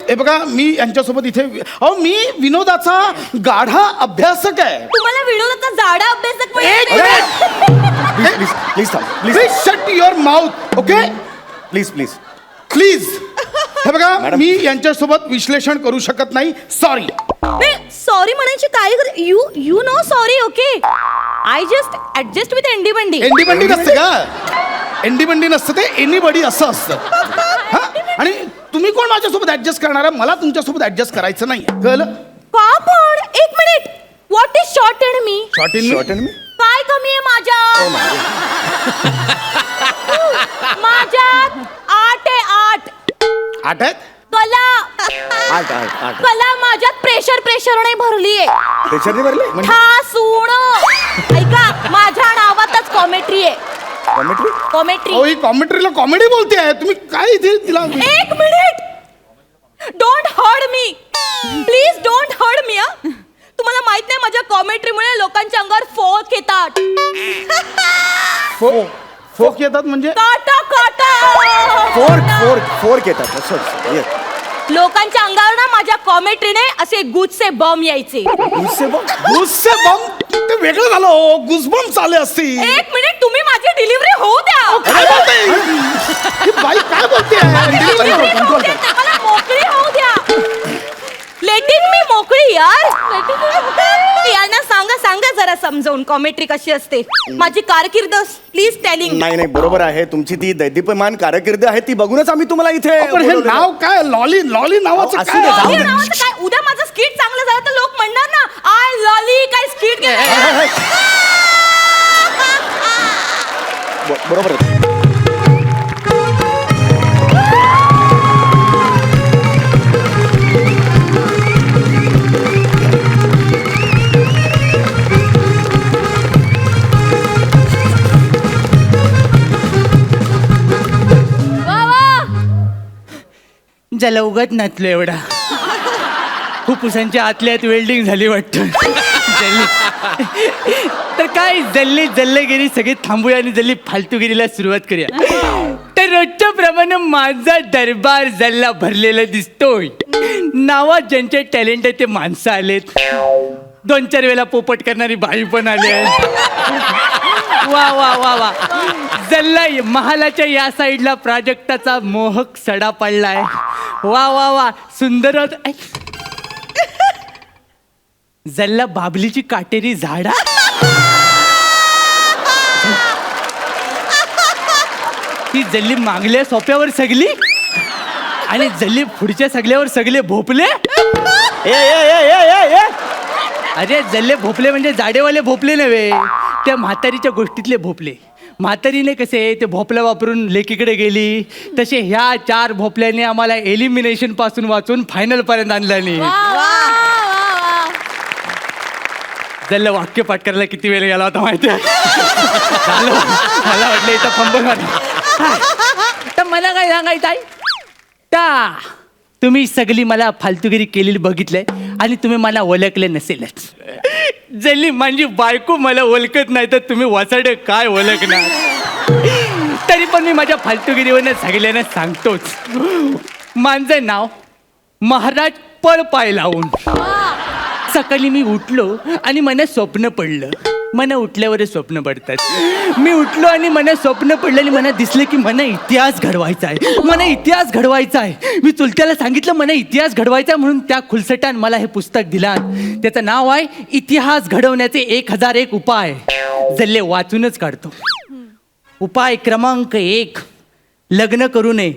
हे बघा मी यांच्यासोबत इथे मी विनोदाचा गाढा अभ्यासक आहे. तुम्हाला विनोदाचा जाडा अभ्यासक please please shut your mouth. Okay please please please. हे बघा मी यांच्यासोबत विश्लेषण करू शकत नाही. सॉरी. सॉरी म्हणायची काय you know sorry. Okay I just adjust with एंडी एंडी नसते का? एंडी नसतं ते एनीबडी असं असतं. हा आणि तुम्ही कोण माझ्यासोबत ऍडजस्ट करणार आहे? मला तुमच्यासोबत ऍडजस्ट करायचं नाही. कळलं का? पण एक minute. What is short and me? Short in me काय कमी आहे माझ्यात? माझ्यात 8 आहे. 8 आहेत. कला माझ्यात प्रेशरने भरलीये. प्रेशरने भरले ठासून. ऐका माझ्या नावातच कॉमेट्री आहे. कॉमेट्री. ही कॉमेट्रीला कॉमेडी बोलते आहे तुम्ही. काय इथे तिला एक minute. Don't hurt me please. Don't hurt me. तुम्हाला माहित नाही माझ्या कॉमेंट्रीमुळे लोकांच्या अंगावर फोक येतात. फोक येतात म्हणजे काटा फोर्क येतात. लोकांच्या अंगावर ना माझ्या कॉमेंट्रीने असे गुजचे बम यायचे. गुस्से बम ते वेगळं झालं. गुसबम चालले असतील. एक मिनिट तुम्ही माझी डिलिव्हरी होऊ द्या. काय बोलते ही बाई? काय बोलते? Delivery होऊ द्या. मला मोकळी होऊ द्या. लेटिंग मी मोकळी यार. यांना सांगा जरा समजावून कॉमेंट्री कशी असते. माझी कारकीर्द प्लीज टेलिंग. नाही बरोबर आहे. तुमची ती दैदीप्यमान कारकीर्द आहे ती बघूनच आम्ही तुम्हाला इथे. पण हे नाव काय? लॉली नावाचं काय? काय उद्या माझं स्किट चांगलं झालं तर लोक म्हणणार ना आय लॉली काय स्किट बरोबर आहे. ज्याला उगत नसलो एवढा. फुफ्फुसांच्या आतल्यात वेल्डिंग झाली वाटतं. तर काय जल्लेगिरी सगळे थांबूया आणि जल्ली फालतूगिरीला सुरुवात करूया. तर रोजच्या प्रमाणे माझा दरबार जल्ला भरलेला दिसतोय. नावात ज्यांचे टॅलेंट आहे ते माणसं आलेत. 2-4 वेळेला पोपट करणारी बाई पण आली आहे. वा वा वा वा. जल्ला महालाच्या या साईडला प्राजक्ताचा मोहक सडा पडलाय. वा वा वा सुंदर. जल्ला बाबलीची काटेरी झाडा. ती जल्ली मागल्या सोप्यावर सगली आणि जल्ली पुढच्या सगल्यावर सगळे भोपले. अरे जल्ले भोपले म्हणजे जाडेवाले भोपले नव्हे. त्या म्हातारीच्या गोष्टीतले भोपले. म्हातारीने कसे ते भोपला वापरून लेकीकडे गेली तसे ह्या 4 भोपल्याने आम्हाला एलिमिनेशन पासून वाचून फायनल पर्यंत आणलं नाही. जल्ला वाक्य पाठ करायला किती वेळ गेला होता माहिती आहे? मला वाटलं इथं फंबल. तर मला काय सांगायचं आहे ता तुम्ही सगळी मला फालतूगिरी केलेली बघितलंय आणि तुम्ही मला ओळखले नसेलच. जल्ली माझी बायको मला ओळखत नाही तर तुम्ही वाचाडे काय ओळखणार. तरी पण मी माझ्या फालतूगिरीवरनं सगळ्यांना सांगतोच. माझं नाव महाराज पळपाय लावून. सकाळी मी उठलो आणि मला स्वप्न पडलं. मला उठल्यावरच स्वप्न पडतात. मी उठलो आणि मला स्वप्न पडलं आणि मला दिसलं की मला इतिहास घडवायचा आहे. मी चुलत्याला सांगितलं मला इतिहास घडवायचा आहे म्हणून त्या खुलसटान मला हे पुस्तक दिलं. त्याचं नाव आहे इतिहास घडवण्याचे 1001 उपाय. जल्ले वाचूनच काढतो. उपाय क्रमांक 1 लग्न करू नये.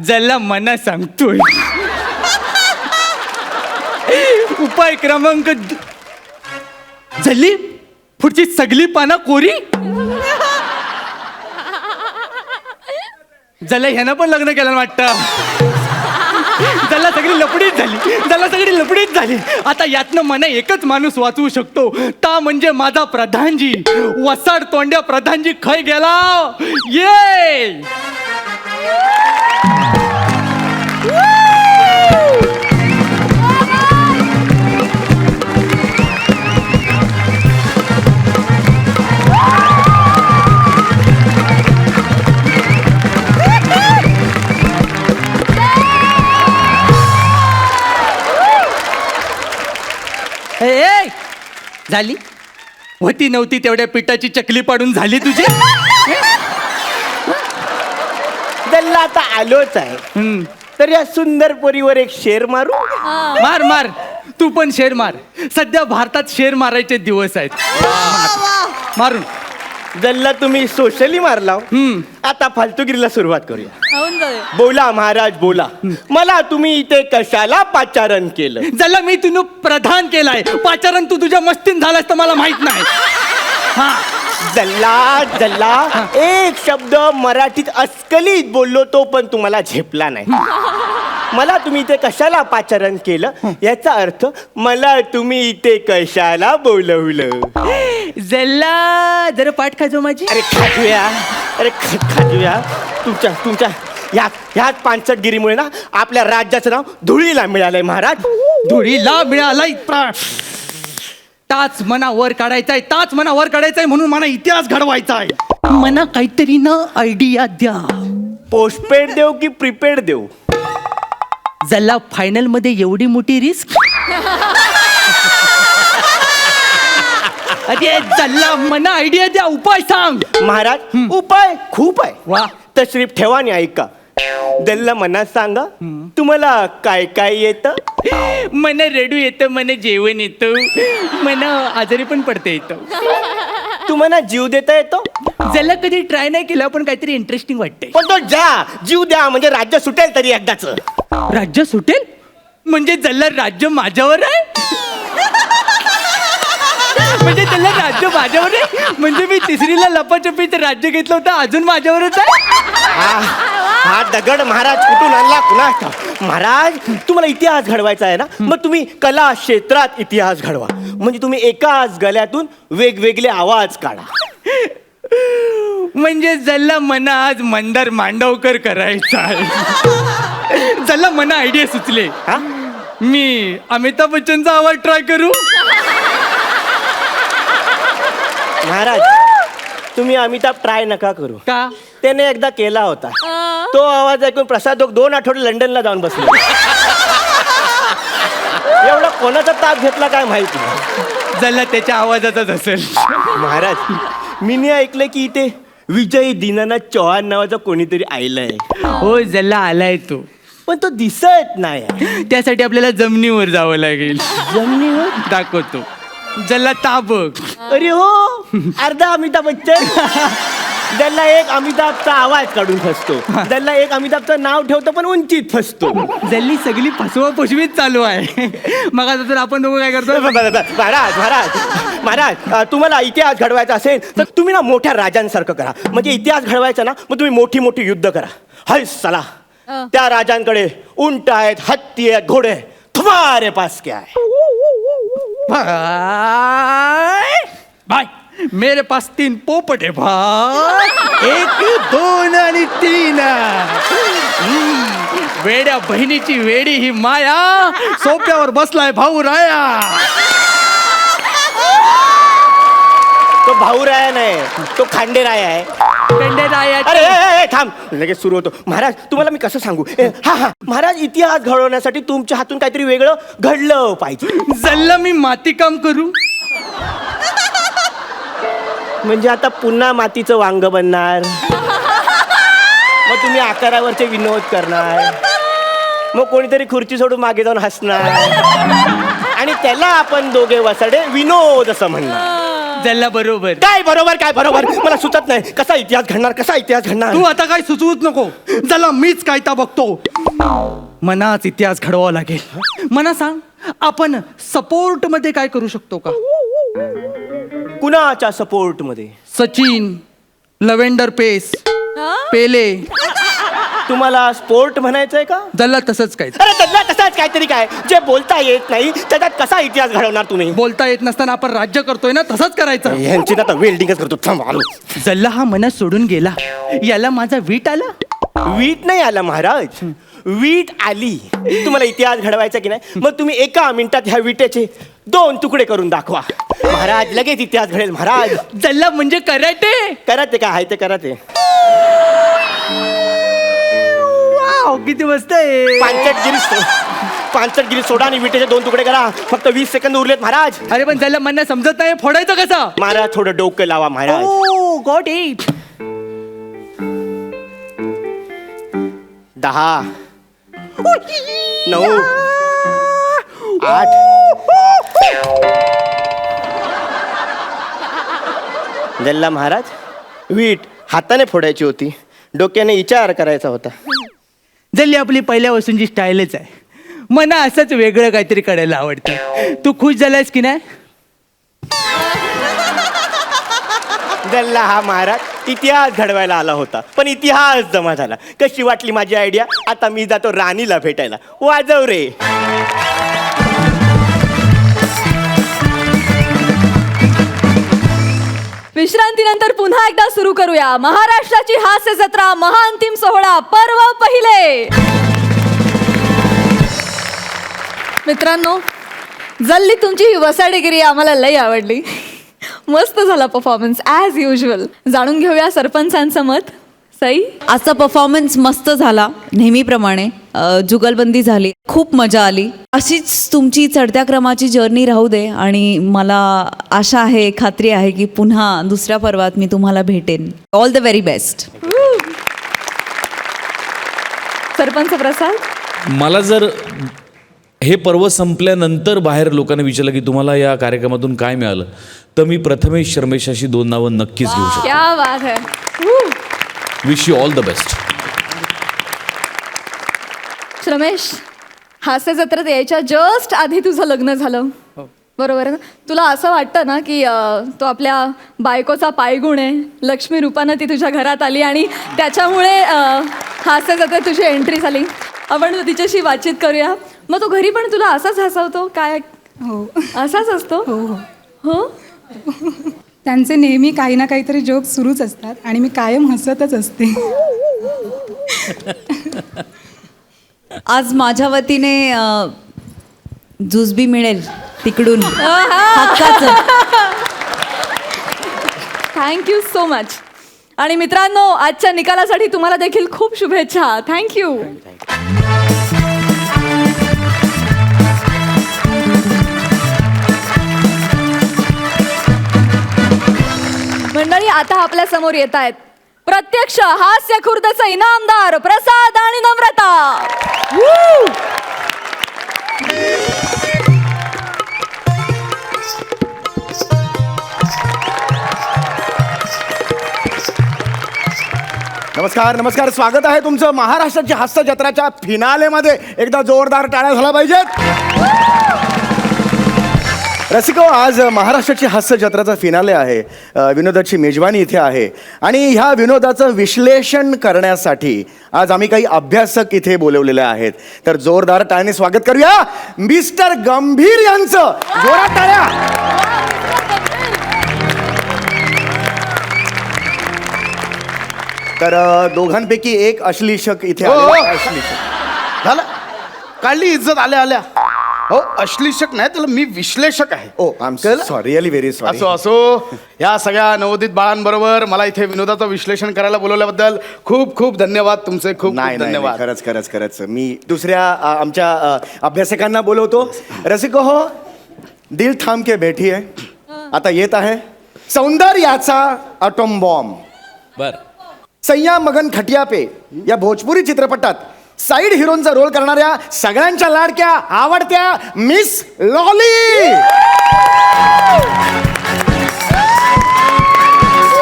जल्ला मना सांगतोय. उपाय क्रमांक जल्ली पुढची सगळी पानं कोरी. जल्ला ह्यानं पण लग्न केलं वाटतं. जल्ला सगळी लपडीच झाली. आता यातनं मला एकच माणूस वाचवू शकतो ता म्हणजे माझा प्रधानजी. वसाड तोंड्या प्रधानजी खय गेला. ये झाली होती नव्हती तेवढ्या पिठाची चकली पाडून झाली तुझी. जल्ला आता आलोच आहे हम्म. तर या सुंदर पोरीवर एक शेर मारू. मार मार तू पण शेर मार. सध्या भारतात शेर मारायचे दिवस आहेत. मारून जल्ला तुम्ही सोशली मारला. आता फालतूगिरीला सुरुवात करूया. बोला महाराज बोला, मला तुम्ही इथे कशाला पाचारण केलं? जल्ला मी तुला प्रधान केलाय. पाचारण तू तुझ्या मस्तीन झालास तर मला माहित नाही. हा जल्ला जल्ला एक शब्द मराठीत अस्खलित बोललो तो पण तुम्हाला झेपला नाही. मला तुम्ही इथे कशाला पाचारण केलं याचा अर्थ मला तुम्ही इथे कशाला बोलवलं. जल्ला जरा पाठ खाजो माझी. अरे खाजूया, अरे खाजूया. तुमच्या ह्याच पानसटगिरीमुळे ना आपल्या राज्याचं नाव धुळीला मिळालंय महाराज. धुळीला मिळालाय. ताच मना वर काढायचाय, ताच मना वर काढायचाय म्हणून मला इतिहास घडवायचा आहे. मना काहीतरी ना आयडिया द्या. पोस्टपेड देऊ की प्रीपेड देऊ? जल्ला फायनल मध्ये एवढी मोठी रिस्क. अरे जल्ला मना आयडिया द्या, उपाय सांग. महाराज उपाय खूप आहे. वा. तशरीफ ठेवा आणि ऐका. दल्ला मनात सांगा तुम्हाला काय काय येतं? मला रडू येतं, मला जेवण येतं, मला आजारी पण पडते येतं. तुम्हाला जीव देता येतो? जल्ला कधी ट्राय नाही केला पण काहीतरी इंटरेस्टिंग वाटतंय. पण तो ज्या जीव द्या म्हणजे राज्य सुटेल तरी एकदाच. राज्य सुटेल म्हणजे जल्ला राज्य माझ्यावर आहे. म्हणजे त्याला राज्य माझ्यावर आहे म्हणजे मी तिसरीला लपाछपीचं राज्य घेतलं होतं अजून माझ्यावरच आहे. हा दगड महाराज कुठून आणला कुणा? महाराज तुम्हाला इतिहास घडवायचा आहे ना, मग तुम्ही कला क्षेत्रात इतिहास घडवा. म्हणजे तुम्ही एकाच गळ्यातून वेगवेगळे आवाज काढा. म्हणजे जल्ला मना आज मंदार मांडवकर करायचा आहे. जल्ला मना आयडिया सुचले. हा? मी अमिताभ बच्चनचा आवाज ट्राय करू. महाराज तुम्ही अमिताभ ट्राय नका करू. का? त्याने एकदा केला होता. तो आवाज ऐकून प्रसाद 2 आठवडे लंडनला जाऊन बसले. एवढा कोणाचा ताप घेतला काय माहिती नाही. जल्ला त्याच्या आवाजाचाच असेल. महाराज मी ऐकलं की इथे विजय दीनानाथ चौहान नावाचा कोणीतरी आयलाय. हो जल्ला आलाय तो, पण तो दिसत नाही. त्यासाठी आपल्याला जमिनीवर जावं लागेल. जमिनीवर? दाखवतो. जल्ला ताबक. अरे हो अर्धा अमिताभ बच्चन. ज्याला एक अमिताभचा आवाज काढून फसतो, ज्याला एक अमिताभचं नाव ठेवतो पण उंचीत फसतो. जल्ली सगळी फसवा फसवीत चालू आहे. मग आता आपण दोघं काय करतो? महाराज महाराज महाराज तुम्हाला इतिहास घडवायचा असेल तर तुम्ही ना मोठ्या राजांसारखं करा. म्हणजे इतिहास घडवायचा ना मग तुम्ही मोठी मोठी युद्ध करा. हाय चला त्या राजांकडे उंट आहेत, हत्ती आहेत, घोडे आहेत. तुम्हारे पास क्या है? भाई मेरे पास 3 पोपट है भाई. 1 2 आणि 3. वेड्या बहिणीची वेडी ही माया, सोप्यावर बसलाय भाऊ राया. तो भाऊराया नाही, तो खांडेराया आहे. अरे थांब, लगेच सुरू होतो. महाराज तुम्हाला मी कसं सांगू? हा महाराज इतिहास घडवण्यासाठी तुमच्या हातून काहीतरी वेगळं घडलं पाहिजे. जल्ला मी माती काम करू. म्हणजे आता पुन्हा मातीचं वांग बनणार, मग तुम्ही आकारावरचे विनोद करणार, मग कोणीतरी खुर्ची सोडून मागे जाऊन हसणार आणि त्याला आपण दोघे वसाडे विनोद असं म्हणणार. जल्ला बरोबर. काय बरोबर काय बरोबर मला सुचत नाही. कसा इतिहास घडणार, कसा इतिहास घडणार? तू आता काय सुचवूच नको. जल्ला मीच कायता बघतो. मनाच इतिहास घडवावा लागेल. मना सांग आपण सपोर्ट मध्ये काय करू शकतो का? कुणाच्या सपोर्ट मध्ये? सचिन, लव्हेंडर पेस, पेले. तुम्हाला स्पोर्ट म्हणायचंय का? जल्ला तसंच काय. अरे त्यातला तसाच काहीतरी काय जे बोलता येत नाही त्याच्यात कसा इतिहास घडवणार तुम्ही? बोलता येत नसताना आपण राज्य करतोय ना, तसंच करायचं. यांची आता वेल्डिंगच करतो. थांब आलो. जल्ला हा मनात सोडून गेला. याला माझा वीट आला. वीट नाही आला महाराज, वीट आली. तुम्हाला इतिहास घडवायचा की नाही, मग तुम्ही एका मिनिटात ह्या विटेचे 2 तुकडे करून दाखवा. महाराज लगेच इतिहास घडेल. महाराज जल्ला म्हणजे कराटे. कराते काय आहे ते कराते. वाव, किती मस्त आहे. पानसट गिरी सोडा आणि विटेचे 2 तुकडे करा. फक्त 20 सेकंद उरलेत महाराज. अरे पण त्याला म्हणणं समजत नाही, फोडायचं कसं? महाराज थोडं डोकं लावा महाराज. ओ गॉट इट. 10 9 8 जल्ला महाराज, वीट हाताने फोडायची होती, डोक्याने विचार करायचा होता. जल्ली आपली पहिल्या वस्तूंची स्टाईलच आहे. मला असंच वेगळं काहीतरी करायला आवडतं. तू खुश झालायस की नाही? जल्ला हा महाराज इतिहास घडवायला आला होता, पण इतिहास जमा झाला. कशी वाटली माझी आयडिया? आता मी जातो राणीला भेटायला. वाजव रे. विश्रांतीनंतर पुन्हा एकदा सुरू करूया महाराष्ट्राची हास्य जत्रा महाअंतिम सोहळा पर्व पहिले. मित्रांनो, जल्ली तुमची ही वसाडेगिरी आम्हाला लई आवडली. मस्त झाला परफॉर्मन्स ॲज युजल. जाणून घेऊया सरपंचांचं मत. सई, आजचा परफॉर्मन्स मस्त झाला नेहमीप्रमाणे. जुगलबंदी झाली, खूप मजा आली. अशीच तुमची चढत्या क्रमाची जर्नी राहू दे आणि मला आशा आहे, खात्री आहे की पुन्हा दुसऱ्या पर्वात मी तुम्हाला भेटेन. All the very best. Sarpanch Prasad. मला जर हे पर्व संपल्यानंतर बाहेर लोकांना विचारलं की तुम्हाला या कार्यक्रमातून काय मिळालं, तर मी प्रथमेश शर्मेशाशी 2 नावं नक्कीच घेऊ शकतो. क्या बात है. Wish you all the best. Ramesh, हास्य जत्रेत यायच्या जस्ट आधी तुझं लग्न झालं, बरोबर आहे ना? तुला असं वाटतं ना की तो आपल्या बायकोचा पायगुण आहे, लक्ष्मी रूपानं ती तुझ्या घरात आली आणि त्याच्यामुळे हास्य जत्रेत तुझी एंट्री झाली. आपण तिच्याशी बातचीत करूया. मग तो घरी पण तुला असाच हसवतो काय? हो असाच असतो? हो हो हो. त्यांचे नेहमी काही ना काहीतरी जोक सुरूच असतात आणि मी कायम हसतच असते. आज माझ्या वतीने जुजबी मिळेल तिकडून हक्काचं. Thank you so much. आणि मित्रांनो, आजच्या निकालासाठी तुम्हाला देखील खूप शुभेच्छा. थँक्यू. मंडळी, आता आपल्या समोर येत आहेत प्रत्यक्ष हास्य खुर्दचे इनामदार प्रसाद आणि नम्रता. नमस्कार नमस्कार. स्वागत आहे तुमचं महाराष्ट्राची हास्य जत्राच्या फिनालेमध्ये. एकदा जोरदार टाळ्या झाल्या पाहिजेत. रसिको, आज महाराष्ट्राची हास्य जत्राचा फिनाले आहे. विनोदाची मेजवानी इथे आहे आणि ह्या विनोदाचं विश्लेषण करण्यासाठी आज आम्ही काही अभ्यासक इथे बोलवलेले आहेत. तर जोरदार टाळ्याने स्वागत करूया मिस्टर गंभीर यांचं. जोरात टाळ्या. तर दोघांपैकी एक अश्लीषक इथे आलेला. अश्लीषक झालं, काढली इज्जत आल्या आल्या. हो, अश्लीषक नाही, त्याला मी विश्लेषक आहे. Oh I am sorry, really very sorry. असो असो. या सगळ्या नवोदित बाळांबरोबर मला इथे विनोदाचं विश्लेषण करायला बोलवल्याबद्दल खूप खूप धन्यवाद तुमचे. खूप खूप धन्यवाद. खरंच खरंच खरंच. मी दुसऱ्या आमच्या अभ्यासकांना बोलवतो. रसिको हो, दिल थांब के बैठी आहे. आता येत आहे सौंदर्याचा अटोम बॉम्ब. बर. सय्या मगन खटिया पे या भोजपुरी चित्रपटात साईड हिरोनचा रोल करणाऱ्या सगळ्यांच्या लाडक्या आवडत्या मिस लॉली.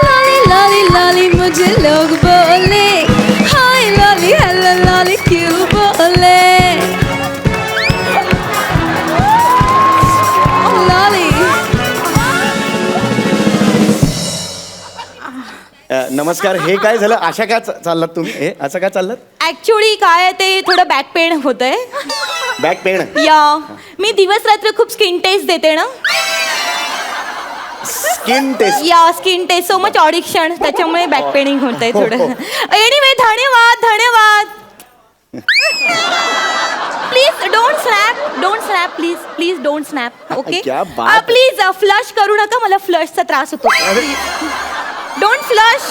लाली लाली लाली मुझे लोग बोले, हाय लाली हेलो लाली क्यों बोले. लाली. नमस्कार. हे काय झालं? अशा काय चाललात तुम्ही? हे असं काय चाललं? ऍक्च्युली काय आहे ते थोडं बॅक पेन होतंय. Back pain? या मी दिवस रात्र खूप स्किन टेस्ट देते ना. Skin test? या skin test, so much addiction, त्याच्यामुळे बॅक पेनिंग होतंय थोडं. एनिवे, धन्यवाद धन्यवाद. Please don't snap please don't snap. Okay क्या बात. प्लीज फ्लश करू नका, मला फ्लशचा त्रास होतो. Don't flush.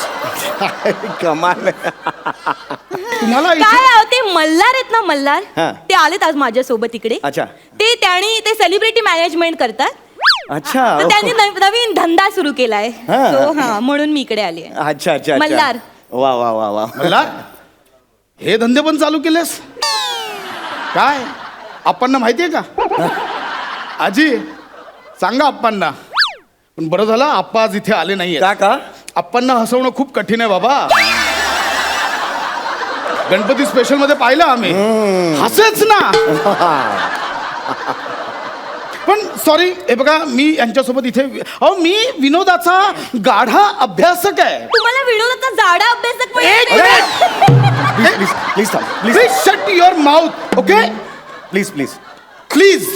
कमाल आहे. तुम्हाला इथे- काय आहे, ते मल्हार आहेत ना मल्हार, हा. ते आलेत आज माझ्यासोबत इकडे. अच्छा. ते सेलिब्रिटी मॅनेजमेंट करतात. अच्छा तर त्यांनी नवीन धंदा सुरू केलाय. हा. So, हा म्हणून मी इकडे आली आहे. अच्छा अच्छा अच्छा. मल्हार. वा वा वा वा. मला हे धंदे पण चालू केलेस काय? आप्पांना माहितीये का? आजी सांगा आप्पांना. पण बरं झालं आप्पा आज इथे आले नाहीये. का आप्पांना हसवणं खूप कठीण आहे बाबा. गणपती स्पेशल मध्ये पाहिलं आम्ही, हसेच ना. पण सॉरी, हे बघा मी यांच्यासोबत इथे मी विनोदाचा गाढा अभ्यासक आहे. तुम्हाला विनोदाचा जाडा अभ्यासक एक पाहिजे. प्लीज प्लीज थांब please please shut your mouth. Okay please please. Please.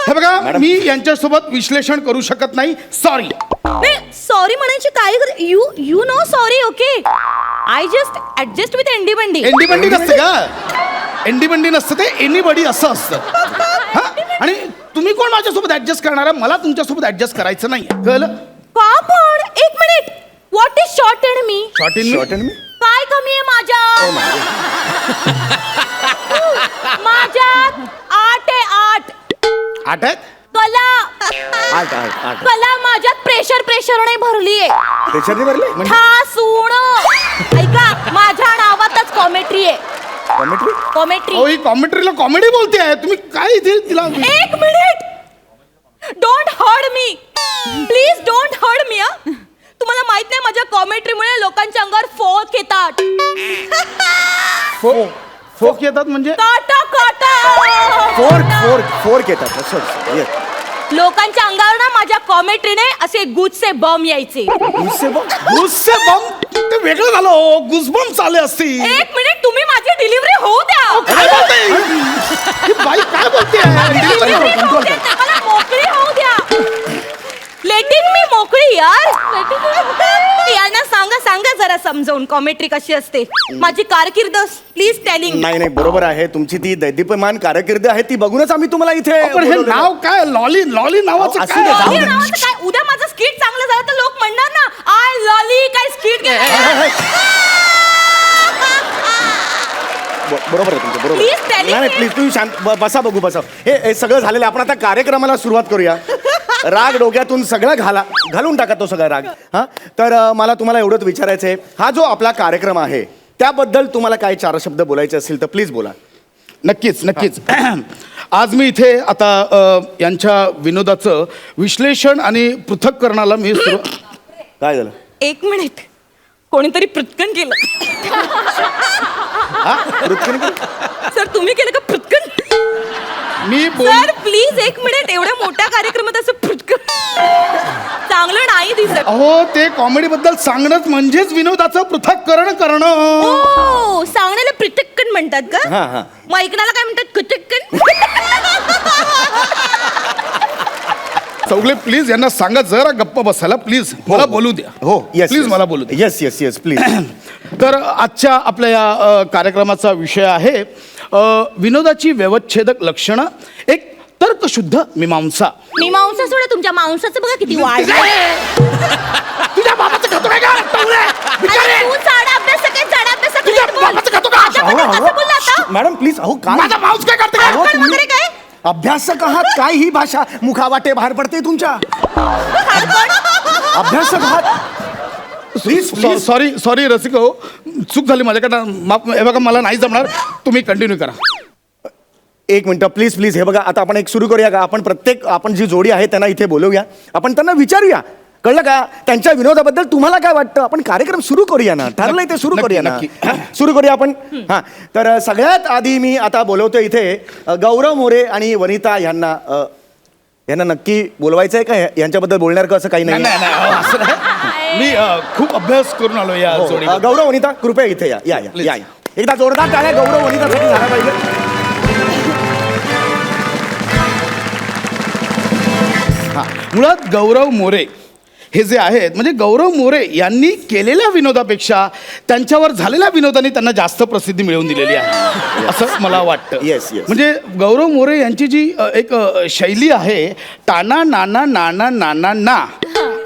हे बघा मी यांच्यासोबत विश्लेषण करू शकत नाही. सॉरी. सॉरी म्हणायची काय गरज? You know sorry. Okay, I just adjust with एंडी बंडी. एंडीबंडी नसते का? एंडीबंडी नसतं ते एनीबडी असं असतं. हा? आणि तुम्ही कोण माझ्यासोबत ऍडजस्ट करणार आहे? मला तुमच्यासोबत ऍडजस्ट करायचं नाही. कळलं? का पण? एक minute. What is short and me? Short in short and me. काय कमी आहे माझ्यात? माझ्यात 8 आहे 8. आठ आहेत. कला आठ आठ आठ. कला माझ्यात प्रेशरने भरली आहे. त्याच्याने भरले म्हणजे ठासून. ऐका, माझ्या नावातच कॉमेट्री आहे. कॉमेंट्री. कॉमेट्री. ही कॉमेंट्रीला कॉमेडी बोलते आहे तुम्ही. काय इथे तिला एक minute. Don't heard me, please don't heard me. तुम्हाला माहित नाही माझ्या कॉमेंट्रीमुळे लोकांच्या अंगावर फोक येतात. फोक येतात म्हणजे? काटा काटा. फोर्क येतात असंच. Yes. लोकांच्या अंगावर ना माझ्या कॉमेंट्रीने असे गुजचे बम यायचे. गुस्से बघ. गुस्से बम ते वेगळं झालं हो. गुसबम चालले असतील. एक मिनिट, तुम्ही माझी डिलिव्हरी होऊ द्या. काय बोलते ही बाई? काय बोलते Delivery होऊ द्या, मला मोकळी होऊ द्या. लेटिंग मी मोकळी यार. यांना सांगा जरा समजावून कॉमेंट्री कशी असते. माझी कारकीर्द प्लीज टेलिंग. नाही नाही बरोबर आहे. तुमची ती दैदीप्यमान कारकीर्द आहे ती बघूनच आम्ही तुम्हाला इथे पण हे बोलवलेलं. नाव काय? लॉली नावाचं असू काय? दे, जाऊ दे. काय उद्या माझं स्किट चांगलं झालं तर लोक म्हणणार ना, आय लॉली काय स्किट बरोबर आहे तुमचं. बरोबर. Please tell नाही me. प्लीज तुम्ही शांत बसा बघू बसा. हे सगळं झालेलं आहे. आपण आता कार्यक्रमाला सुरुवात करूया. राग डोक्यातून सगळं घालून टाका तो सगळा राग. हा तर मला तुम्हाला एवढंच विचारायचं आहे, हा जो आपला कार्यक्रम आहे त्याबद्दल तुम्हाला काय 4 शब्द बोलायचे असतील तर प्लीज बोला. नक्कीच. आज मी इथे आता यांच्या विनोदाचं विश्लेषण आणि पृथक्करणाला मी काय झालं? एक मिनिट, कोणीतरी पृथ्कन केलं. सर तुम्ही केलं का पृथ्कन? मी सर प्लीज एक मिनिट. एवढ्या मोठ्या कार्यक्रमात असं पृथ्कन चांगलं नाही दिसत. अहो ते कॉमेडी बद्दल सांगणंच म्हणजेच विनोदाचं पृथक्करण करणं. ओ, सांगण्याला पृथक्कन म्हणतात का? हा. मग ऐकण्याला काय म्हणतात? कुतक्कन. चौगले प्लीज यांना सांगा जरा गप्प बसायला प्लीज. मला बोलू द्या. हो येस प्लीज मला बोलू द्या. Yes please. तर आजच्या आपल्या या कार्यक्रमाचा विषय आहे विनोदाची व्यवच्छेदक लक्षणं, एक तर्कशुद्ध मीमांसा. मी मांसा सोडा, तुमच्या मांसाचं बघा किती वाढलंय. तुझ्या बाबाचं खातो काय का? अरे तू चाडा अभ्यासक आहे, चाडा अभ्यासक तुझ्या नीट बोल. बाबाचं खातो का? माझ्याबद्दल कसं बोलला आता? Madam please. अहो काय माझा माऊस काय करते काय? अहो, पण तुम्ही वगैरे काय? अभ्यासक आहात काय? ही भाषा मुखावाटे बाहेर पडते तुमच्या. अभ्यासक आहात. प्लीज सॉरी रसिक हो, चूक झाली माझ्याकडनं. हे बघा मला नाही जमणार. तुम्ही कंटिन्यू करा. एक मिनिट प्लीज. हे बघा आता आपण एक सुरू करूया का? आपण जी जोडी आहे त्यांना इथे बोलवूया. आपण त्यांना विचारूया, कळलं का? त्यांच्या विनोदाबद्दल तुम्हाला काय वाटतं? आपण कार्यक्रम सुरू करूया ना. ठरलंय ते सुरू करूया ना. नक्की. सुरू करूया आपण. हा तर सगळ्यात आधी मी आता बोलवतो इथे गौरव मोरे आणि वनिता यांना नक्की बोलवायचं आहे का? यांच्याबद्दल बोलणार का? असं काही नाही. नाही, असं नाही. मी खूप अभ्यास करून आलो या हो, जोडी. गौरव वनिता कृपया इथे या. एकदा जोरदार टाळ्या गौरव वनितासाठी झाला पाहिजे. मुळात गौरव मोरे हे जे आहेत, म्हणजे गौरव मोरे यांनी केलेल्या विनोदापेक्षा त्यांच्यावर झालेल्या विनोदाने त्यांना जास्त प्रसिद्धी मिळवून दिलेली आहे असं मला वाटतं. Yes. म्हणजे गौरव मोरे यांची जी एक शैली आहे, टाना नाना नाना नाना ना,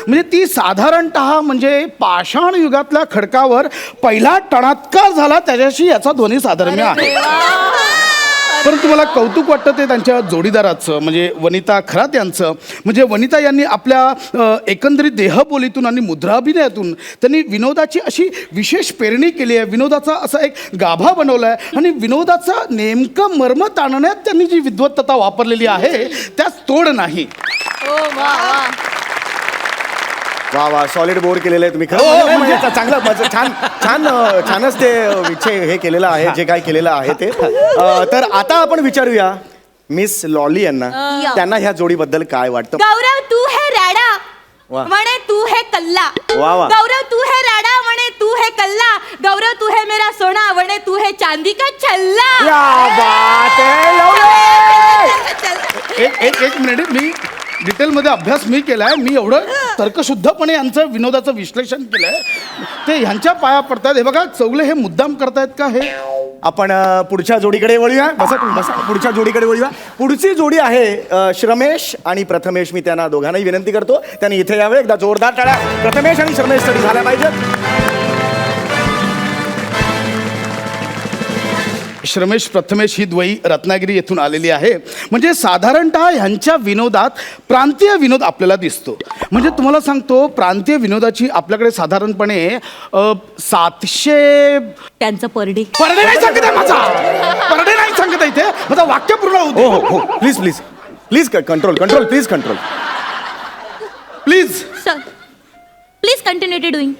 म्हणजे ती साधारणतः म्हणजे पाषाण युगातल्या खडकावर पहिला टणात्कार झाला त्याच्याशी याचा ध्वनी साधर्म्य आहे. परंतु मला कौतुक वाटतं ते त्यांच्या जोडीदाराचं म्हणजे वनिता खरात यांचं. म्हणजे वनिता यांनी आपल्या एकंदरीत देहबोलीतून आणि मुद्राभिनयातून त्यांनी विनोदाची अशी विशेष पेरणी केली आहे. विनोदाचा असा एक गाभा बनवला आहे आणि विनोदाचा नेमकं मर्म ताणण्यात त्यांनी जी विद्वत्तता वापरलेली आहे त्यास तोड नाही. वा वा सॉलिड बोर्ड केलेलं आहे तुम्ही खरं म्हणजे चांगलं छान छान छानच ते विषय हे केलेलं आहे जे काय केलेलं आहे ते. तर आता आपण विचारूया मिस लॉली यांना त्यांना ह्या जोडीबद्दल काय वाटतं. गौरव तू है राडा वा. म्हणे तू है कल्ला. वा वा. गौरव तू है राडा म्हणे तू है कल्ला. गौरव तू है मेरा सोना म्हणे तू है चांदी का छल्ला. एक मिनिट मी डिटेलमध्ये अभ्यास मी केलाय. मी एवढं तर्कशुद्धपणे यांचं विनोदाचं विश्लेषण केलंय ते ह्यांच्या पाया पडतात. हे बघा चौगले हे मुद्दाम करतायत का हे. आपण पुढच्या जोडीकडे वळूया. बसा तुम्ही बसा. पुढच्या जोडीकडे वळूया. पुढची जोडी आहे श्रमेश आणि प्रथमेश. मी त्यांना दोघांनाही विनंती करतो त्यांनी इथे यावे. एकदा जोरदार टाळ्या प्रथमेश आणि श्रमेशसाठी झाल्या पाहिजेत. श्रमेश प्रथमेश ही द्वयी रत्नागिरी येथून आलेली आहे. म्हणजे साधारणतः ह्यांच्या विनोदात प्रांतीय विनोद आपल्याला दिसतो. म्हणजे तुम्हाला सांगतो प्रांतीय विनोदाची आपल्याकडे साधारणपणे 700 त्यांचं परडे नाही सांगत आहे माझा. परडे नाही सांगत आहे इथे. माझा वाक्य पूर्ण होऊ दे. हो हो please please please control control please control please. Sir please continue doing.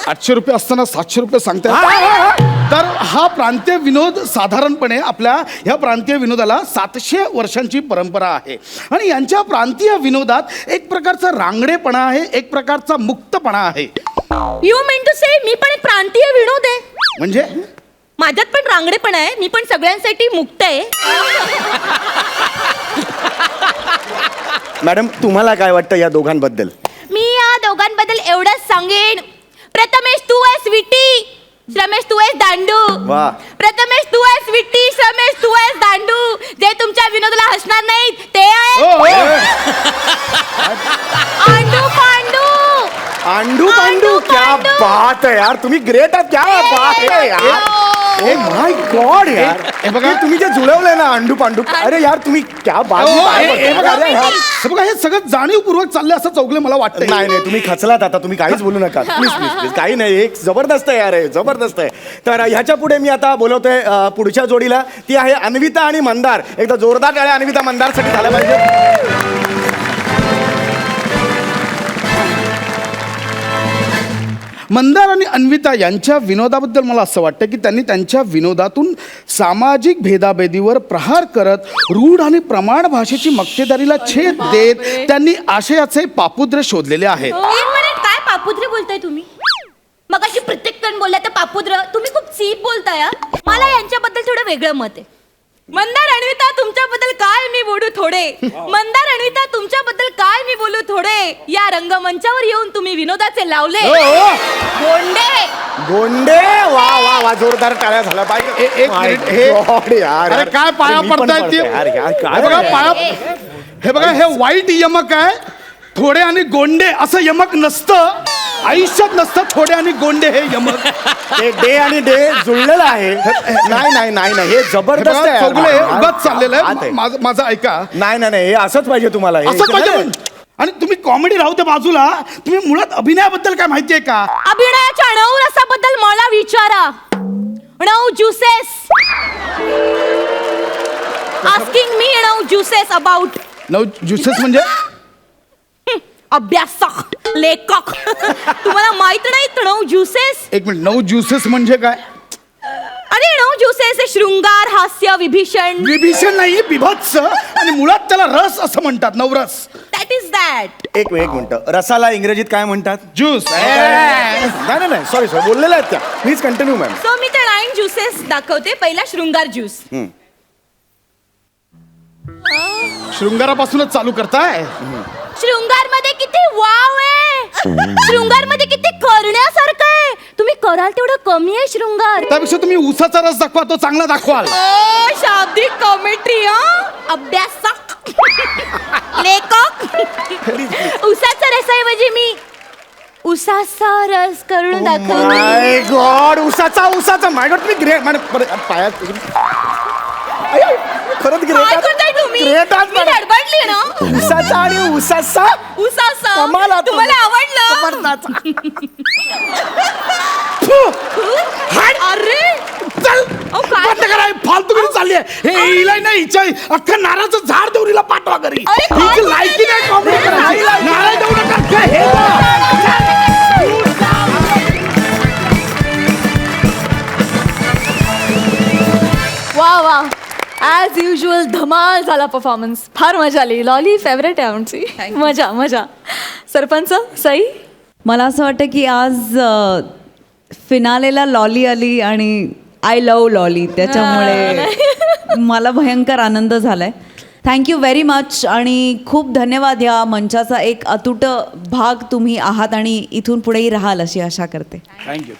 800 रुपये असताना 700 रुपये सांगताय. तर हा प्रांतीय विनोद साधारणपणे आपल्या ह्या प्रांतीय विनोदाला 700 वर्षांची परंपरा आहे. आणि यांच्या प्रांतीय विनोदात एक प्रकारचा रांगडेपणा आहे एक प्रकारचा मुक्तपणा आहे. यू मीन टू से मी पण एक प्रांतीय विनोद आहे. म्हणजे माझ्यात पण रांगडेपण आहे. मी पण सगळ्यांसाठी मुक्त आहे. मॅडम तुम्हाला काय वाटतं या दोघांबद्दल. मी या दोघांबद्दल एवढंच सांगेन. प्रथमेश तू आहे स्वीटी. श्रमेश तू आहेस दांडू. वा. प्रथमेश तू आहेस स्वीटी. श्रमेश तू आहेस दांडू. जे तुमच्या विनोदाला हसणार नाहीत ते आहे आंडू पांडू. आंडू पांडू क्या बात है यार. तुम्ही ग्रेट आहात. क्या बात है यार. ओ माय गॉड यार. हे बघा तुम्ही जे जुळवलंय ना आंडू पांडू. अरे यार तुम्ही क्या बात हे बघा हे सगळं जाणीवपूर्वक चाललंय असं चौगले मला वाटतं. नाही नाही तुम्ही खचलात आता. तुम्ही काहीच बोलू नका प्लीज प्लीज प्लीज. काही नाही एक जबरदस्त आहे यार हे जबरदस्त आहे. तर ह्याच्या पुढे मी आता बोलवतोय पुढच्या जोडीला. ती आहे अन्विता आणि मंदार. एकदा जोरदार टाळ्या अन्विता मंदारसाठी झाल्या पाहिजे. मंदार आणि अन्विता यांच्या विनोदाबद्दल मला असं वाटतं की त्यांनी त्यांच्या विनोदातून सामाजिक भेदाभेदीवर प्रहार करत रूढ आणि प्रमाण भाषेची मक्तेदारीला छेद देत त्यांनी आशयाचे पापुद्र शोधलेले आहेत. एक मिनिट काय पापुद्र बोलताय तुम्ही. मग अशी प्रत्येक जण बोलला तर पापुद्र. तुम्ही खूप चीप बोलताय. मला यांच्याबद्दल थोडं वेगळं मत आहे. मंदार अन्विता तुमच्याबद्दल काय मी बोलू थोडे. मंदार अन्विता तुमच्याबद्दल काय मी बोलू थोडे. या रंगमंचावर येऊन तुम्ही विनोदाचे लावले गोंडे. गोंडे वा वा वा. जोरदार टाळ्या झाल्या पाहिजे. एक मिनिट हे यार अरे काय पाया पडतायत ते. हे बघा पाया हे बघा हे वाईट यमक आहे. थोडे आणि गोंडे असं यमक नसतं. आयुष्यात नसतं थोडे आणि गोंडे हे यमक. ते डे आणि डे जुळलेलं आहे. नाही नाही नाही नाही हे जबरदस्त आहे. चौगले उगाच चाललेलं आहे. माझं ऐका. नाही नाही नाही हे असंच पाहिजे तुम्हाला. असं पाहिजे. आणि तुम्ही कॉमेडी राहू त्या बाजूला. तुम्ही मुळात अभिनयाबद्दल काय माहितीये का. अभिनयाच्या नऊ रसाबद्दल मला विचारा. नऊ ज्युसेस. आस्किंग मी नऊ ज्युसेस अबाउट. नऊ ज्युसेस म्हणजे अभ्यासक लेखक. तुम्हाला माहित नाही नऊ ज्युसेस. एक मिनिट 9 ज्युसेस म्हणजे काय. अरे नऊ ज्युसेस हे शृंगार हास्य विभीषण. विभीषण नाही बिभत्स. आणि मुळात त्याला रस असं म्हणतात. नवरस. That is that. एक मिनिट रसाला इंग्रजीत काय म्हणतात. ज्यूस. नाही नाही सॉरी सॉरी बोललेल्या आहेत त्या. Please continue ma'am. सो मी ते 9 ज्युसेस दाखवते. पहिला शृंगार ज्यूस. शृंगारापासूनच चालू करताय. शृंगार मध्ये किती वाव आहे. शृंगार मध्ये किती करण्यासारखं आहे. तुम्ही कराल तेवढं कमी आहे शृंगार. त्यापेक्षा तुम्ही ऊसाचा रस दाखवा तो चांगला दाखवाल. शाब्दिक कॉमेंट्री. अभ्यासक लेकॉक उसाचा रसाऐवजी मी उसाचा रस करून दाखवते. माय गॉड उसाचा माय गॉड तुम्ही ग्रेट पायात खरंच काय ग्रेट करताय तुम्ही? ग्रेट मी धडपडली ना. उसाचा आणि उसाचा उसाचा कमाल आता. तुम्हाला आवडलं? जबरदस्त. अरे चल अहो, काय? बंद करा, ही फालतूगिरी चालली आहे. हे हिला नाही हिच्या अख्खं नारळाचं झाड देऊन हिला पाठवा घरी. अरे, हिची लायकी नाही कॉमेडी करायची. नारळ देऊ नका. काय हे वा वा ॲज युजल धमाल झाला परफॉर्मन्स. फार मजा आली. लॉली फेवरेट आहे आमची. मजा मजा. सरपंच सई, मला असं वाटतं की आज फिनालेला लॉली आली आणि आय लव लॉली, त्याच्यामुळे मला भयंकर आनंद झालाय. थँक्यू व्हेरी मच आणि खूप धन्यवाद. ह्या मंचाचा एक अतूट भाग तुम्ही आहात आणि इथून पुढेही राहाल अशी आशा करते. थँक्यू.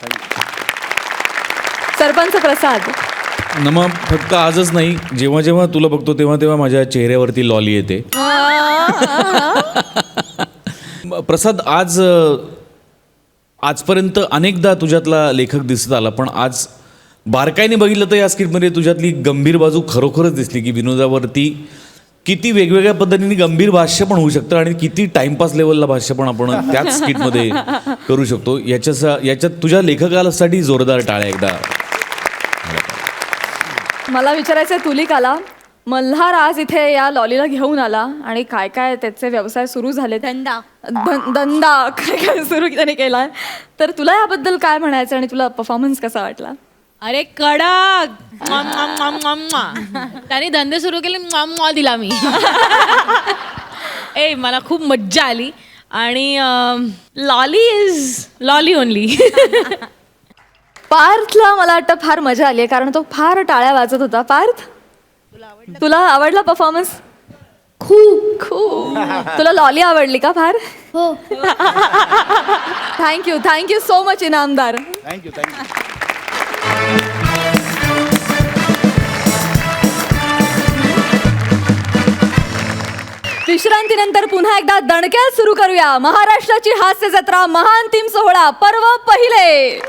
सरपंच प्रसाद. नमा फक्त आजच नाही, जेव्हा जेव्हा तुला बघतो तेव्हा तेव्हा माझ्या चेहऱ्यावरती लॉली येते. प्रसाद, आजपर्यंत अनेकदा तुझ्यातला लेखक दिसत आला, पण आज बारकाईने बघितलं तर या स्क्रिप्टमध्ये तुझ्यातली गंभीर बाजू खरोखरच दिसली की विनोदावरती किती वेगवेगळ्या पद्धतीने गंभीर भाष्य पण होऊ शकतं आणि किती टाइमपास लेवलला भाष्य पण आपण त्याच स्किटमध्ये करू शकतो. याच्यात तुझ्या लेखकासाठी जोरदार टाळ्या एकदा. मला विचारायचं तुलिकाला, मल्हार आज इथे या लॉलीला घेऊन आला आणि काय काय त्याचे व्यवसाय सुरू झाले, धंदा धंदा काय काय सुरू त्याने केलाय, तर तुला याबद्दल काय म्हणायचं आणि तुला परफॉर्मन्स कसा वाटला? अरे कडक त्याने धंदे सुरू केले, दिला मी. ए मला खूप मज्जा आली आणि लॉली इज लॉली ओनली. पार्थला मला वाटतं फार मजा आली आहे कारण तो फार टाळ्या वाजत होता. पार्थ, तुला आवडला परफॉर्मन्स? खूप खूप. तुला लॉली आवडली का फार? हो. Thank you so much Inamdar. Thank you. विश्रांतीनंतर पुन्हा एकदा दणक्यात सुरू करूया महाराष्ट्राची हास्य जत्रा महाअंतिम सोहळा पर्व पहिले.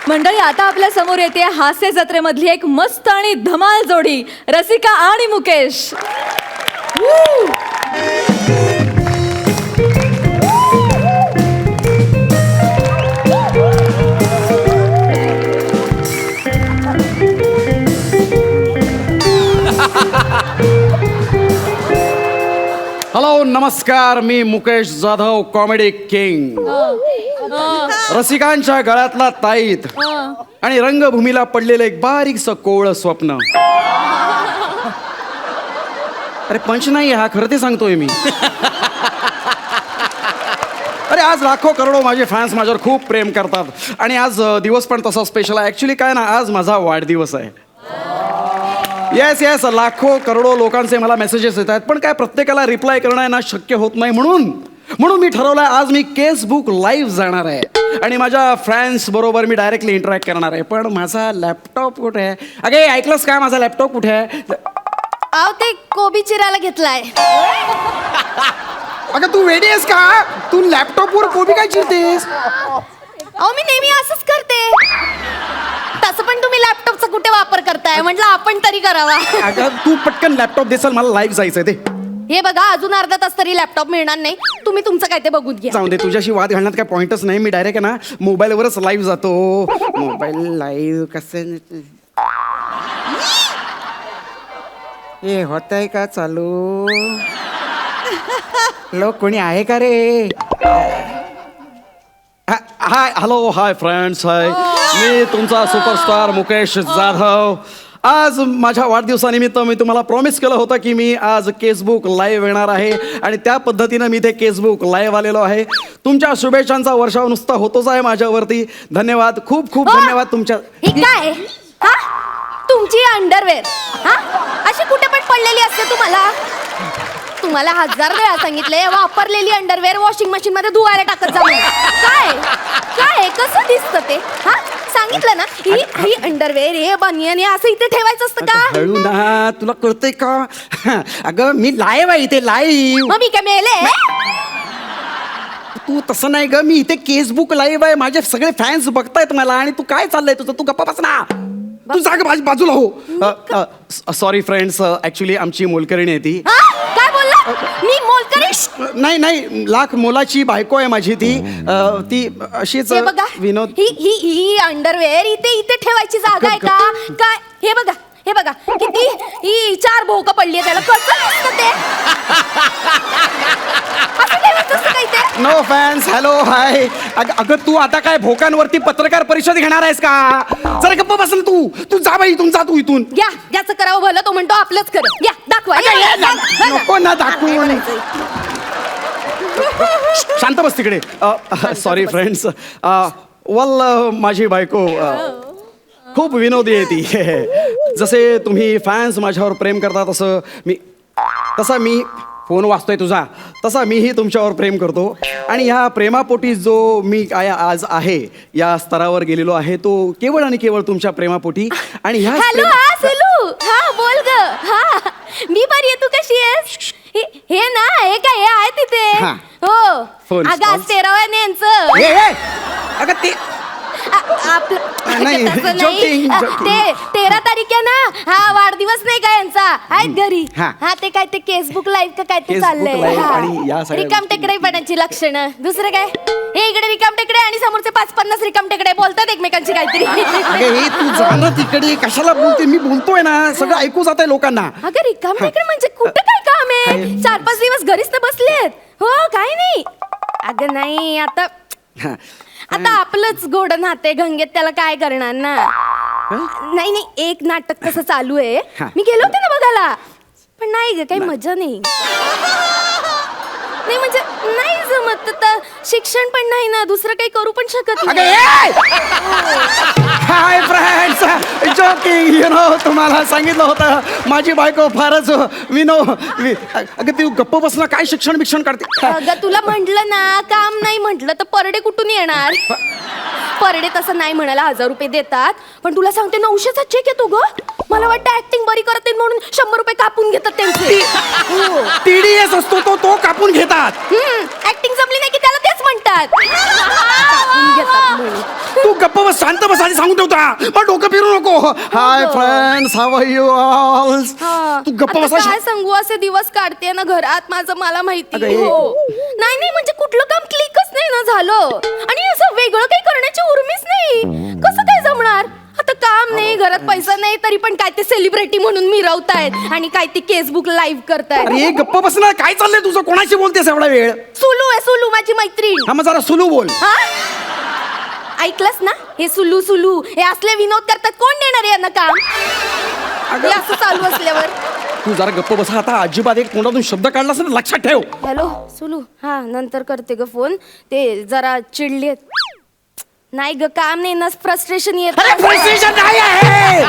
मंडळी, आता आपल्या समोर येते हास्य जत्रेमधली एक मस्त आणि धमाल जोडी, रसिका आणि मुकेश. हॅलो नमस्कार, मी मुकेश जाधव, कॉमेडी किंग. रसिकांच्या गळ्यातला ताईत आणि रंगभूमीला पडलेलं एक बारीकसं कोवळं स्वप्न. अरे पंच नाही हा, खरं ते सांगतोय मी. अरे आज लाखो करोडो माझे फॅन्स माझ्यावर खूप प्रेम करतात आणि आज दिवस पण तसा स्पेशल आहे. ॲक्च्युली काय ना, आज माझा वाढदिवस आहे. येस लाखो करोडो लोकांचे मला मेसेजेस येत आहेत, पण काय प्रत्येकाला रिप्लाय करणं आहे ना शक्य होत नाही. म्हणून मी ठरवलं आहे आज मी केसबुक लाईव्ह जाणार आहे आणि माझ्या फॅन्स बरोबर मी डायरेक्टली इंटरॅक्ट करणार आहे. पण माझा लॅपटॉप कुठे आहे? अगे ऐकलंस का, माझा लॅपटॉप कुठे आहे? आव ते कोबी चिरायला घेतलाय. अगं तू वेडी आहेस का? तू लॅपटॉपवर कोबी काय चिरतेस? अहो मी नेहमी असंच करते. तसं पण तुम्ही लॅपटॉपचा कुठे वापर करताय, म्हटलं आपण तरी करावा. अगं तू पटकन लॅपटॉप देसाल, मला लाईव्ह जायचंय. ते हे बघा, अजून अर्धा तास तरी लॅपटॉप मिळणार नाही. तुम्ही तुमचं काय ते बघून घ्या. जाऊ दे, तुझ्याशी वाद घालण्यात काय पॉइंटच नाही. मी डायरेक्ट आहे ना मोबाईलवरच लाईव्ह जातो. मोबाईल लाईव्ह कसं हे होत आहे का चालू? लोक कोणी आहे का रे? हाय हॅलो हाय फ्रेंड्स, हाय मी तुमचा सुपरस्टार मुकेश जाधव. आज माझ्या वाढदिवसानिमित्त मी तुम्हाला प्रॉमिस केलं होतं की मी आज केसबुक लाईव्ह येणार आहे आणि त्या पद्धतीनं मी ते केसबुक लाईव्ह आलेलो आहे. तुमच्या शुभेच्छांचा वर्षाव नुसता होतोच आहे माझ्यावरती. धन्यवाद, खूप खूप धन्यवाद तुमच्या. हे काय हा? तुमची अंडरवेअर हा अशी कुठे पण पडलेली असते. तुम्हाला 1000 वेळा सांगितले वापरलेली अंडरवेअर वॉशिंग मशीन मध्ये धुवायला टाकत जा म्हणून. काय काय कसं दिसतं ते? हा सांगितलं ना, ही अंडरवेअर हे बनियन हे असं इथे ठेवायचं असतं का? हळू ना, तुला कळतंय का? अगं मी लाईव्ह आहे इथे, लाईव्ह. मग मी काय मेले? तू तसं नाही ग, मी इथे केसबुक लाईव्ह आहे, माझे सगळे फॅन्स बघतायत मला. आणि तू काय चाललंय तुझं? तू गप्पा बस ना, तू जाग बाजूला हो. सॉरी फ्रेंड्स, ऍक्च्युली आमची मोलकरणी आहे ती. हा? काय बोलला? मी मोलकरी? नाही, लाख मोलाची बायको आहे माझी ती. ती अशीच हे बघा, विनोद. ही अंडरवेअर इथे ठेवायची जागा आहे का? काय हे बघा किती ही 4 भोक पडली त्याला. कसं असतं ते? असं ठेवायचं असतं काय ते? No fans, hello hi. अगं तू आता काय भोकांवरती पत्रकार परिषद घेणार आहेस का? जरा गप्प बसल तू जा बाई, इथून जा तू इथून. घ्या, ज्याचं करावं भलं तो म्हणतो आपलंच खरं. या दाखवा. नको ना दाखवू. शांत बस तिकडे. Sorry friends. वल माझी बायको खूप विनोदी आहे ती. जसे तुम्ही फॅन्स माझ्यावर प्रेम करता तसा मी फोन वाचतोय तुझा, तसा मीही तुमच्यावर प्रेम करतो. आणि ह्या प्रेमापोटी जो मी आज आहे, या स्तरावर गेलेलो आहे, तो केवळ आणि केवळ तुमच्या प्रेमापोटी. आणि ह्या हॅलो, हा सुलू. हा बोल ग. हा मी बरी आहे, तू कशी आहेस? हे ना, हे काय हे आहे तिथे? हा. हो फोन अगं आज 13 यांचं. अगं ते नाही, तसं joking. ते 13 तारीख आहे ना, हा वाढदिवस नाही का यांचा? आहेत घरी. हा. हा ते काय ते केसबुक लाईव्ह का काय ते Facebook चाललंय. live हा. आणि या सगळ्या रिकाम टेकडेपणाची लक्षणं. दुसरं काय? हे इकडे रिकाम टेकडे आणि समोरचे 5-50 रिकाम टेकडे बोलतात एकमेकांची काहीतरी. अगं हे तू जाणं तिकडे कशाला बोलते? मी बोलतोय ना, सगळं ऐकू जात आहे लोकांना. अगं रिकाम टेकडे म्हणजे कुठं काय काम आहे? 4-5 दिवस घरीच तर बसलेत. हो काय नाही. अगं नाही, आता आपलंच गोड नाते गंगेत, त्याला काय करणार ना. नाही एक नाटक कसं चालू आहे. मी गेलो होते ना बघायला, पण नाही ग काही मजा नाही. नाही म्हणजे नाही जमत. तर शिक्षण पण नाही ना, दुसरं काही करू पण शकत नाही. Hi friends, joking. तुम्हाला सांगितलं होतं माझी बायको फारच अगं तू गप्प बसला. काय शिक्षण बिक्षण करते? अगं तुला म्हंटल ना, काम नाही म्हंटल तर परडे कुठून येणार? परडे तसं नाही म्हणायला 1000 रुपये देतात, पण तुला सांगते 900चा चेक येतो ग. मला वाटतं ऍक्टिंग बरी करत नाही म्हणून 100 रुपये कापून घेतात त्यांचे. TDS असतो तो कापून घेतात. ऍक्टिंग जमली नाही की त्याला तेच म्हणतात. कापून घेतात म्हणून. तू गप्प बस, शांत बस आणि सांगून ठेवता. मग डोकं फिरू नको. Hi friends, how are you all? तू गप्प आता बस. काय सांगू, असे दिवस काढते ना घरात माझं, मला माहिती. अगं हे- हो नाही म्हणजे कुठलं काम क्लिकच नाही ना झालं. आणि असं वेगळं काही करण्याची उर्मीच नाही. कसं काय जमणार? आता काम नाही, घरात पैसा नाही, तरी पण काय ते सेलिब्रिटी म्हणून मिरवतायत आणि काय ते केसबुक लाईव्ह करतायत. अरे गप्प बस ना. काय चाललंय तुझं? कोणाशी बोलतेस एवढा वेळ? सुलू माझी मैत्रीण. हा मग जरा सुलू बोल. हा ऐकलंस ना, हे सुलू हे असले विनोद करतात. कोण देणार आहे यांना काम? हे असं चालू असल्यावर. तू जरा गप्प बस. आता अजिबात एक तोंडातून शब्द काढला असेल लक्षात ठेव. हॅलो सुलू. हा नंतर करते ग फोन. ते जरा चिडलेत. नाही ग काम नाही ना, फ्रस्ट्रेशन येत. फ्रस्ट्रेशन नाही आहे.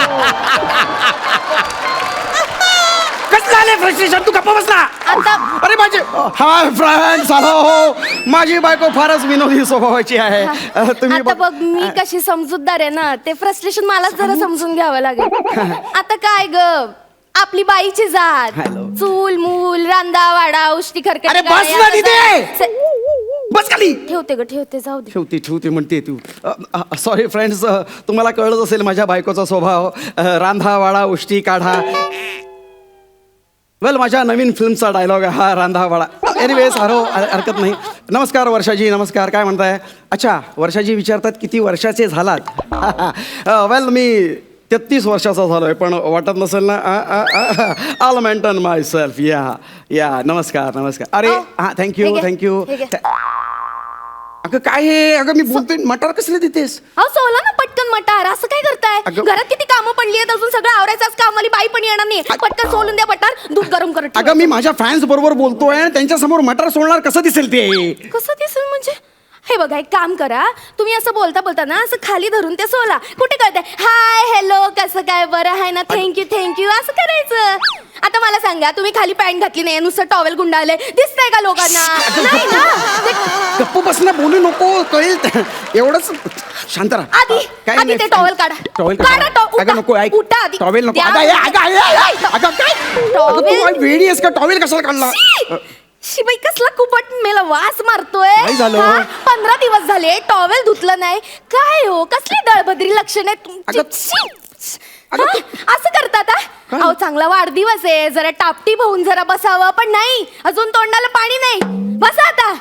कसं झालंय फ्रस्ट्रेशन? तू गप्प बसला. आता अरे माझे हाय फ्रेंड्स, हॅलो. माझी बायको फारच विनोदी स्वभावाची आहे. तुम्ही आता बघ मी कशी समजूतदार आहे ना, ते फ्रस्ट्रेशन मलाच जरा समजून घ्यावं लागेल. आता काय ग, आपली बाईची जात, चूल मूल रांदा वाडा उष्टी खरकटी. अरे बस ना तिथे. बस खाली. ठेवते जाऊ दे. ठेवते म्हणते तू. सॉरी फ्रेंड्स, तुम्हाला कळत असेल माझ्या बायकोचा स्वभाव. रांधा वाडा उष्टी काढा. वेल माझ्या नवीन फिल्मचा डायलॉग आहे हा, रांधा वाडा. एनिवेज हरकत नाही. नमस्कार वर्षाजी. नमस्कार. काय म्हणताय? अच्छा, वर्षाजी विचारतात किती वर्षाचे झालात. वेल मी 33 वर्षाचा झालोय, पण वाटत नसेल ना. आल मेंटेन माय सेल्फ. या नमस्कार. अरे हा थँक्यू. अगं काय हे? अगं मी बोलतोय, मटार कसले देतेस? अहो सोला ना पटकन मटार. असं काय करताय? घरात किती कामं पडली आहेत, अजून सगळं आवरायचं. आज कामवाली बाई पण येणार नाही. पटकन सोलून द्या मटार. दूध गरम करत अगं मी माझ्या फॅन्स बरोबर बोलतोय, त्यांच्या समोर मटार सोडणार कसं दिसेल ते? कसं दिसेल म्हणजे? हे बघा एक काम करा, तुम्ही असं बोलता बोलता ना असं खाली धरून ते सोला. कुठे कळतंय हाय हॅलो कसं काय बरं आहे ना थँक्यू असं करायचं. आता मला सांगा, तुम्ही खाली पॅन्ट घातली नाही, नुसतं टॉवेल गुंडाळले, दिसतंय का लोकांना? नाही ना. गप्प बस ना, बोलू नको, कळेल एवढंच. शांत राहा. आधी ते टॉवेल काढा. टॉवेल काढा अगं नको, ऐक. उठा आधी. टॉवेल नको. द्या. अगं काय टॉवेल? वेडी आहेस का? टॉवेल कशाला काढला? शिबाई कसला कुपट मेला वास मारतोय. काय झालं? 15 दिवस झाले टॉवेल धुतलं नाही. काय हो कसली दळभद्री लक्षण आहे तुमची? अगं- शी. अगं- हा? असं करतात हा? अहो चांगला वाढदिवस आहे, जरा टापटीप होऊन जरा बसावं, पण नाही, अजून तोंडाला पाणी नाही. बसा आता.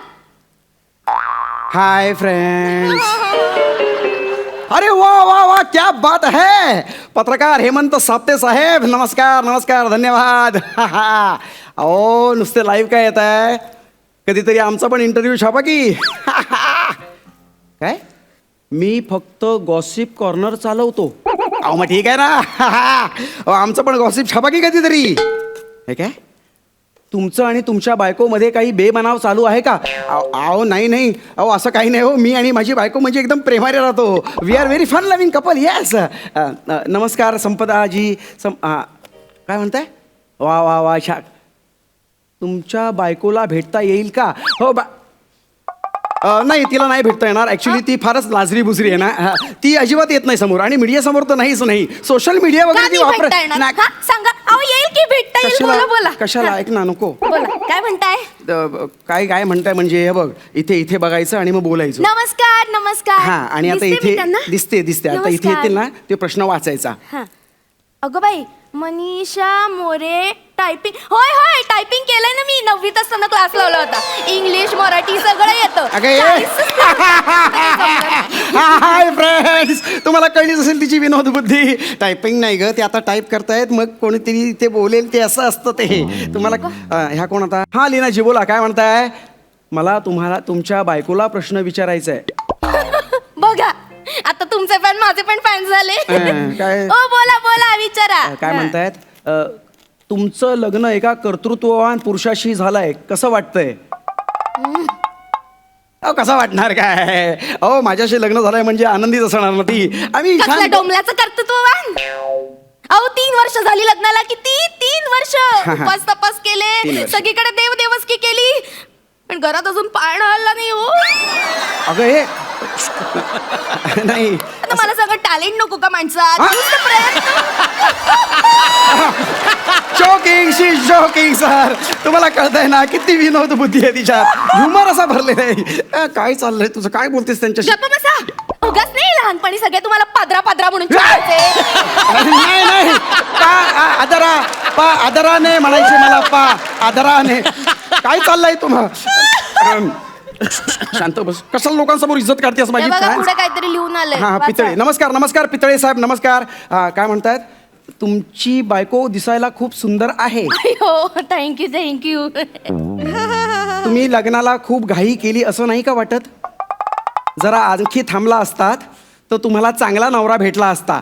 Hi friends. अरे वाह वाह वाह, क्या बात है. पत्रकार हेमंत साप्ते साहेब, नमस्कार नमस्कार, धन्यवाद. अहो नुसते लाईव्ह काय येत आहे, कधीतरी आमचा पण इंटरव्ह्यू छापा की. काय मी फक्त गॉसिप कॉर्नर चालवतो. अहो मग ठीक आहे ना. अहो आमचं पण गॉसिप छापा की कधीतरी. हे काय तुमचं आणि तुमच्या बायकोमध्ये काही बेबनाव चालू आहे का? अहो नाही अहो असं काही नाही हो. मी आणि माझी बायको म्हणजे एकदम प्रेमाने राहतो. We are very fun loving couple. Yes. नमस्कार संपदाजी. काय म्हणताय? वा वा वा छान. तुमच्या बायकोला भेटता येईल का? हो नाही, तिला नाही भेटता येणार. ॲक्च्युली ती फारच लाजरी बुजरी आहे ना. ती अजिबात येत नाही समोर, आणि मीडिया समोर तर नाहीच नाही. सोशल मीडिया वगैरे ती वापरत नाही. सांगा. अहो येईल की भेटता येईल. बोला बोला. कशाला? ऐक ना, नको. बोला काय म्हणताय? काय म्हणताय म्हणजे हे बघ, इथे बघायचं आणि मग बोलायचं. नमस्कार नमस्कार. हा, आणि आता दिसते मी इथे त्यांना? दिसते आता इथे येतील ना ते प्रश्न वाचायचा. हा. अगं बाई, मनीषा मोरे टायपिंग. होय होय टायपिंग केलंय ना मी. 9वीत असताना क्लास लावला होता. इंग्लिश मराठी सगळं येतं. हाय फ्रेंड्स, तुम्हाला कळलीच असेल तिची विनोद बुद्धी. टायपिंग नाही ग, ते आता टाईप करतायत, मग कोणीतरी ते बोलेल ते असं असतं ते. तुम्हाला ह्या कोण आता? हा लीनाजी बोला, काय म्हणताय? मला तुम्हाला तुमच्या बायकोला प्रश्न विचारायचा आहे. बघा आता तुमचे फॅन माझे पण फॅन झाले. काय? ओ बोला विचारा. काय म्हणतायत? तुमचं लग्न एका कर्तृत्ववान पुरुषाशी झालंय, कसं वाटतंय? अहो कसं वाटणार काय? अहो माझ्याशी लग्न झालंय म्हणजे आनंदीच असणार ना ती. आम्ही कसल्या डोंबल्याचं कर्तृत्ववान. अहो 3 वर्ष झाली लग्नाला. किती? 3 वर्ष. उपास तपास 3 केले, वर्ष. सगळीकडे देवदेवस्की केली, पण घरात अजून पाळणा हल्ला नाही हो. अगं हे नाही, आता मला सगळं टॅलेंट नको का माणसात? हा? नुसतं प्रयत्न. Joking sir. तुम्हाला कळतंय ना किती विनोद बुद्धी आहे तिच्यात. ह्युमर असा भरलेला आहे. काय चाललंय तुझं? काय बोलतेस त्यांच्याशी? गप्प बसा. उगाच नाही, लहानपणी सगळे तुम्हाला पादरा म्हणून चिडवायचे. नाही आदराने म्हणायचे मला. आदराने. काय चाललंय तुम्हाला? शांत बस. कशाला लोकांसमोर इज्जत काढतेस हे माझी? बघा, पुढे काहीतरी लिहून आलंय. हा वाचा. पितळे. नमस्कार पितळे साहेब, नमस्कार. काय म्हणतायत? तुमची बायको दिसायला खूप सुंदर आहे. हो थँक्यू. तुम्ही लग्नाला खूप घाई केली असं नाही का वाटत? जरा आणखी थांबला असतात तर तुम्हाला चांगला नवरा भेटला असता.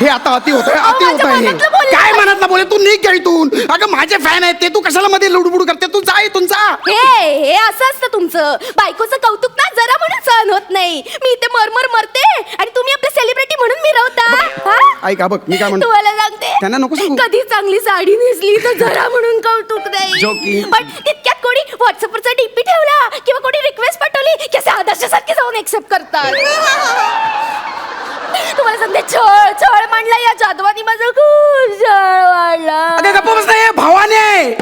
हे आता अति होत आहे. काय मनातलं बोले? तू निघ इथून. अगं माझे फॅन आहेत ते, तू कशाला मध्ये लुडबुड करते? तू जा इथून जा. हे असं असतं तुमचं. बायकोचं कौतुक ना जरा म्हणून सहन होत नाही. मी इथे मरते आणि तुम्ही आपल्या सेलिब्रिटी म्हणून मिरवता. ऐका बघ, मी काय म्हणतो तुम्हाला सांगते, त्यांना नको सांगू. कधी चांगली साडी नेसली तर जरा म्हणून कौतुक नाही. Joking. पण तितक्यात कोणी व्हॉट्सअपवरचा डीपी ठेवला किंवा कोणी रिक्वेस्ट पाठवली की असे आदर्शासारखे जाऊन एक्सेप्ट करतात. तुम्हाला सांगते, छळ मांडला या जाधवानी. माझं खूप छळ वाढला. अगं गप्प बस नाही भावाने.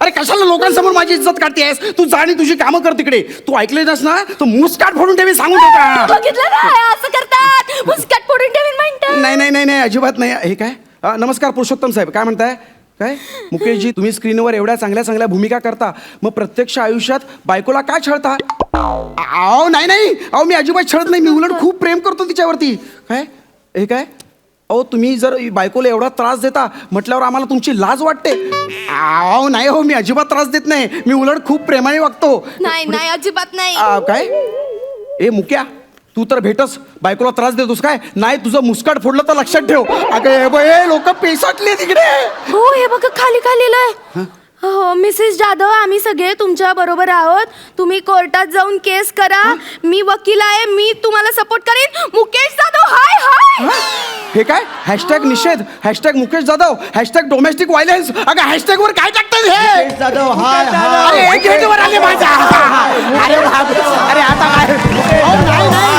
अरे कशाला लोकांसमोर माझी इज्जत काढतेस? तू जा आणि तुझी कामं कर तिकडे. तू ऐकले नस ना तर मुस्काट फोडून ठेवी, सांगून ठेवा. बघितलं ना असं करतात. मुस्काट फोडून ठेवीन म्हणतात. नाही अजिबात नाही. हे काय? नमस्कार पुरुषोत्तम साहेब, काय म्हणताय? काय मुकेशजी, तुम्ही स्क्रीनवर एवढ्या चांगल्या भूमिका करता, मग प्रत्यक्ष आयुष्यात बायकोला काय छळता? अहो नाही अहो मी अजिबात छळत नाही. मी उलट खूप प्रेम करतो तिच्यावरती. काय हे काय? अहो तुम्ही जर बायकोला एवढा त्रास देता म्हटल्यावर आम्हाला तुमची लाज वाटते. अहो नाही हो, मी अजिबात त्रास देत नाही. मी उलट खूप प्रेमाने वागतो. नाही अजिबात नाही. काय? ए मुक्या, तू तर भेटस बायकोला त्रास देतोस काय? नाही, तुझं मुस्काट फोडलं तर लक्षात ठेव. अगं लोक पेसाटले तिकडे. हो हे बघा खाली लिहिलंय. हो मिसेस जाधव, आम्ही सगळे तुमच्या बरोबर आहोत. तुम्ही कोर्टात जाऊन केस करा. मी वकील आहे, मी तुम्हाला सपोर्ट करेन. मुकेश जाधव हाय हाय. हे काय हॅशटॅग निषेध, hashtag Mukesh Jadhav, hashtag domestic violence. अगं हॅशटॅग वर काय टाकतात हे? जाधव हाय अरे एक हेड वर आले माझ्या. अरे बाप, अरे आता काय? अहो, नाही नाही